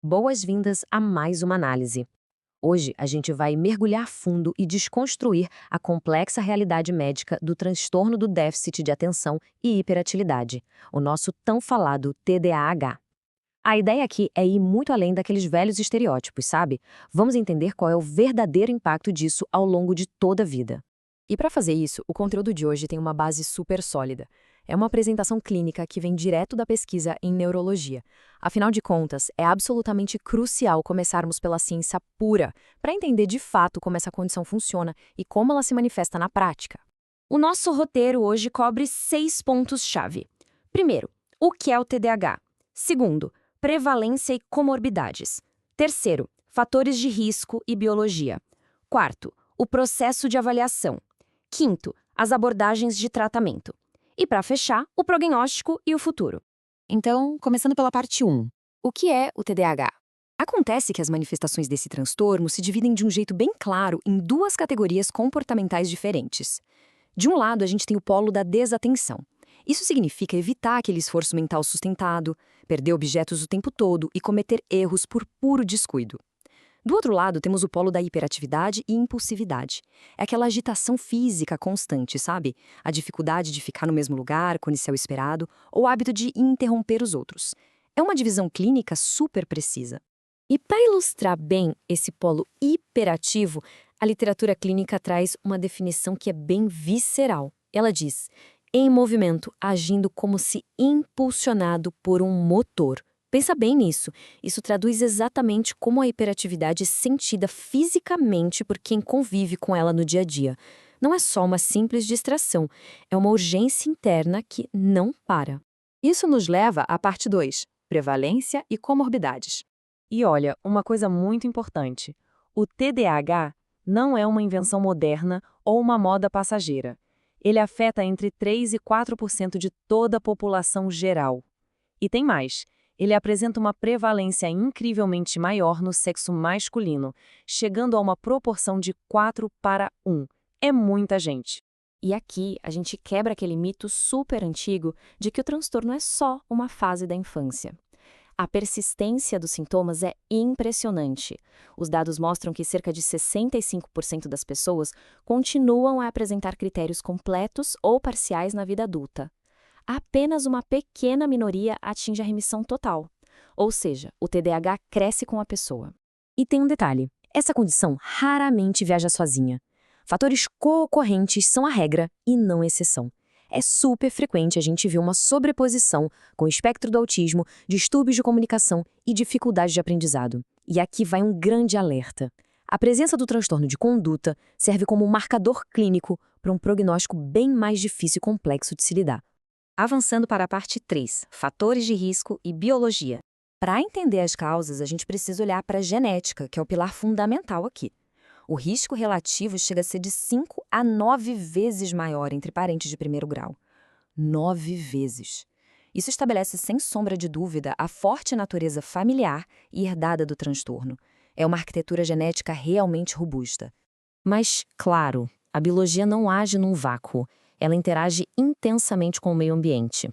Boas-vindas a mais uma análise. Hoje a gente vai mergulhar fundo e desconstruir a complexa realidade médica do transtorno do déficit de atenção e hiperatividade, o nosso tão falado TDAH. A ideia aqui é ir muito além daqueles velhos estereótipos, sabe? Vamos entender qual é o verdadeiro impacto disso ao longo de toda a vida. E para fazer isso, o conteúdo de hoje tem uma base super sólida. É uma apresentação clínica que vem direto da pesquisa em neurologia. Afinal de contas, é absolutamente crucial começarmos pela ciência pura para entender de fato como essa condição funciona e como ela se manifesta na prática. O nosso roteiro hoje cobre 6 pontos-chave. Primeiro, o que é o TDAH? Segundo, prevalência e comorbidades. Terceiro, fatores de risco e biologia. Quarto, o processo de avaliação. Quinto, as abordagens de tratamento. E para fechar, o prognóstico e o futuro. Então, começando pela parte 1. O que é o TDAH? Acontece que as manifestações desse transtorno se dividem de um jeito bem claro em duas categorias comportamentais diferentes. De um lado, a gente tem o polo da desatenção. Isso significa evitar aquele esforço mental sustentado, perder objetos o tempo todo e cometer erros por puro descuido. Do outro lado, temos o polo da hiperatividade e impulsividade. É aquela agitação física constante, sabe? A dificuldade de ficar no mesmo lugar quando isso é o esperado, ou o hábito de interromper os outros. É uma divisão clínica super precisa. E para ilustrar bem esse polo hiperativo, a literatura clínica traz uma definição que é bem visceral. Ela diz: em movimento, agindo como se impulsionado por um motor. Pensa bem nisso. Isso traduz exatamente como a hiperatividade é sentida fisicamente por quem convive com ela no dia a dia. Não é só uma simples distração, é uma urgência interna que não para. Isso nos leva à parte 2, prevalência e comorbidades. E olha, uma coisa muito importante: o TDAH não é uma invenção moderna ou uma moda passageira. Ele afeta entre 3 e 4% de toda a população geral. E tem mais: ele apresenta uma prevalência incrivelmente maior no sexo masculino, chegando a uma proporção de 4:1. É muita gente. E aqui a gente quebra aquele mito super antigo de que o transtorno é só uma fase da infância. A persistência dos sintomas é impressionante. Os dados mostram que cerca de 65% das pessoas continuam a apresentar critérios completos ou parciais na vida adulta. Apenas uma pequena minoria atinge a remissão total. Ou seja, o TDAH cresce com a pessoa. E tem um detalhe: essa condição raramente viaja sozinha. Fatores co-ocorrentes são a regra e não exceção. É super frequente a gente ver uma sobreposição com o espectro do autismo, distúrbios de comunicação e dificuldade de aprendizado. E aqui vai um grande alerta. A presença do transtorno de conduta serve como um marcador clínico para um prognóstico bem mais difícil e complexo de se lidar. Avançando para a parte 3, fatores de risco e biologia. Para entender as causas, a gente precisa olhar para a genética, que é o pilar fundamental aqui. O risco relativo chega a ser de 5 a 9 vezes maior entre parentes de primeiro grau. 9 vezes. Isso estabelece sem sombra de dúvida a forte natureza familiar e herdada do transtorno. É uma arquitetura genética realmente robusta. Mas, claro, a biologia não age num vácuo. Ela interage intensamente com o meio ambiente.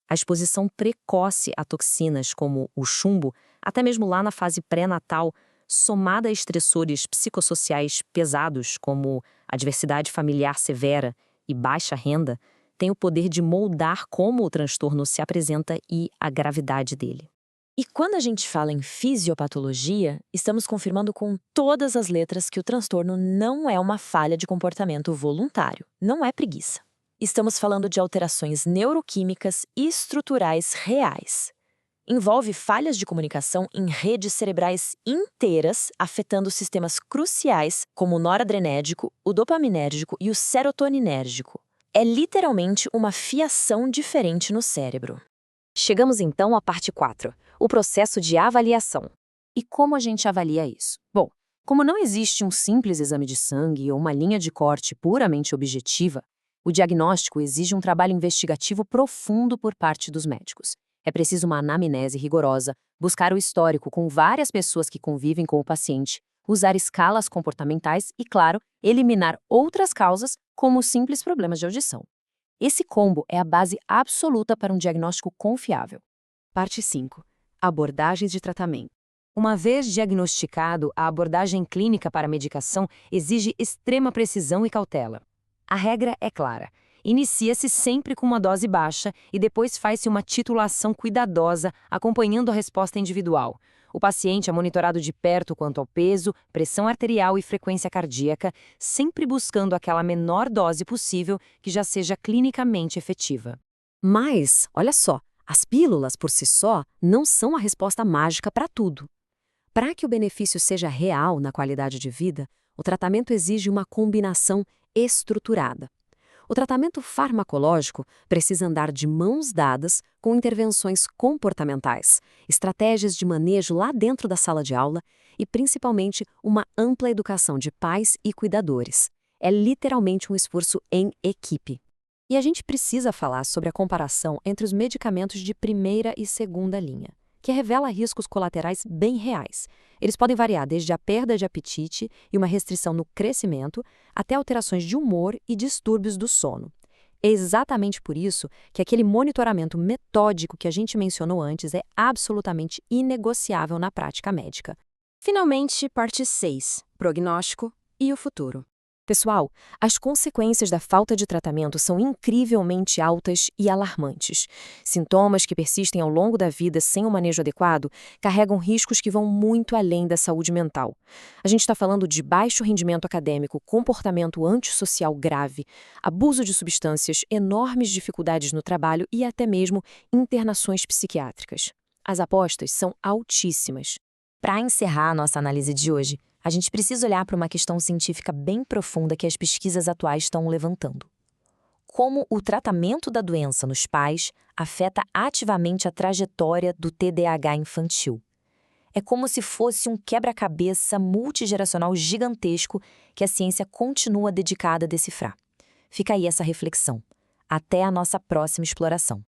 A exposição precoce a toxinas como o chumbo, até mesmo lá na fase pré-natal, somada a estressores psicossociais pesados como a diversidade familiar severa e baixa renda, tem o poder de moldar como o transtorno se apresenta e a gravidade dele. E quando a gente fala em fisiopatologia, estamos confirmando com todas as letras que o transtorno não é uma falha de comportamento voluntário, não é preguiça. Estamos falando de alterações neuroquímicas e estruturais reais. Envolve falhas de comunicação em redes cerebrais inteiras, afetando sistemas cruciais como o noradrenérgico, o dopaminérgico e o serotoninérgico. É literalmente uma fiação diferente no cérebro. Chegamos então à parte 4, o processo de avaliação. E como a gente avalia isso? Bom, como não existe um simples exame de sangue ou uma linha de corte puramente objetiva, o diagnóstico exige um trabalho investigativo profundo por parte dos médicos. É preciso uma anamnese rigorosa, buscar o histórico com várias pessoas que convivem com o paciente, usar escalas comportamentais e, claro, eliminar outras causas, como simples problemas de audição. Esse combo é a base absoluta para um diagnóstico confiável. Parte 5. Abordagens de tratamento. Uma vez diagnosticado, a abordagem clínica para a medicação exige extrema precisão e cautela. A regra é clara. Inicia-se sempre com uma dose baixa e depois faz-se uma titulação cuidadosa, acompanhando a resposta individual. O paciente é monitorado de perto quanto ao peso, pressão arterial e frequência cardíaca, sempre buscando aquela menor dose possível que já seja clinicamente efetiva. Mas, olha só, as pílulas por si só não são a resposta mágica para tudo. Para que o benefício seja real na qualidade de vida, o tratamento exige uma combinação estruturada. O tratamento farmacológico precisa andar de mãos dadas com intervenções comportamentais, estratégias de manejo lá dentro da sala de aula e, principalmente, uma ampla educação de pais e cuidadores. É literalmente um esforço em equipe. E a gente precisa falar sobre a comparação entre os medicamentos de primeira e segunda linha, que revela riscos colaterais bem reais. Eles podem variar desde a perda de apetite e uma restrição no crescimento, até alterações de humor e distúrbios do sono. É exatamente por isso que aquele monitoramento metódico que a gente mencionou antes é absolutamente inegociável na prática médica. Finalmente, parte 6. Prognóstico e o futuro. Pessoal, as consequências da falta de tratamento são incrivelmente altas e alarmantes. Sintomas que persistem ao longo da vida sem um manejo adequado carregam riscos que vão muito além da saúde mental. A gente está falando de baixo rendimento acadêmico, comportamento antissocial grave, abuso de substâncias, enormes dificuldades no trabalho e até mesmo internações psiquiátricas. As apostas são altíssimas. Para encerrar a nossa análise de hoje, a gente precisa olhar para uma questão científica bem profunda que as pesquisas atuais estão levantando. Como o tratamento da doença nos pais afeta ativamente a trajetória do TDAH infantil. É como se fosse um quebra-cabeça multigeracional gigantesco que a ciência continua dedicada a decifrar. Fica aí essa reflexão. Até a nossa próxima exploração.